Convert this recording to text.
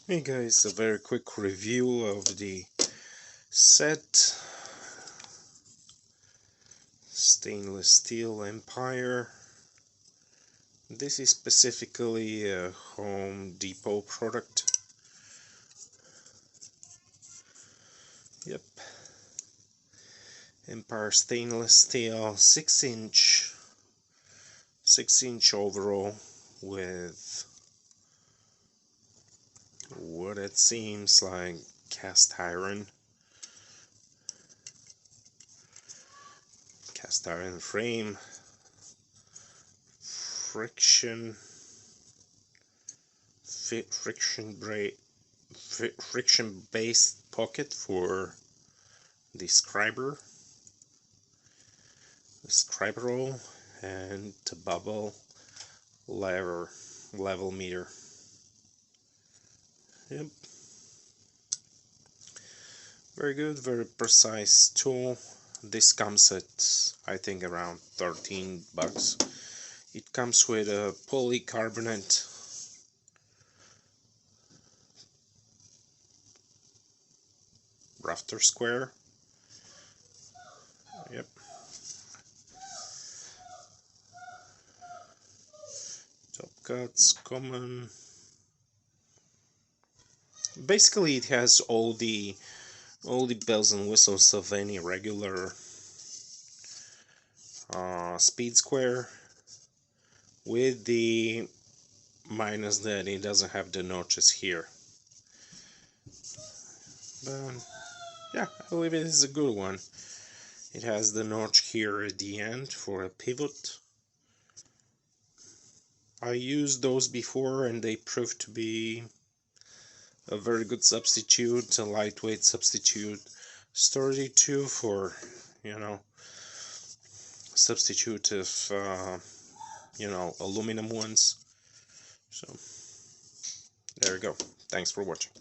Hey guys, a very quick review of the set. Stainless steel Empire. This is specifically a Home Depot product. Yep. Empire stainless steel 6-inch overall with what it seems like cast iron frame, friction based pocket for the scriber roll, and the bubble level meter. Yep. Very good, very precise tool. This comes at, I think, around 13 bucks. It comes with a polycarbonate rafter square. Yep. Top cuts, common. Basically, it has all the bells and whistles of any regular speed square, with the minus that it doesn't have the notches here. But yeah, I believe it is a good one. It has the notch here at the end for a pivot. I used those before and they proved to be a very good substitute, a lightweight substitute, sturdy too for, substitute of, aluminum ones. So there you go. Thanks for watching.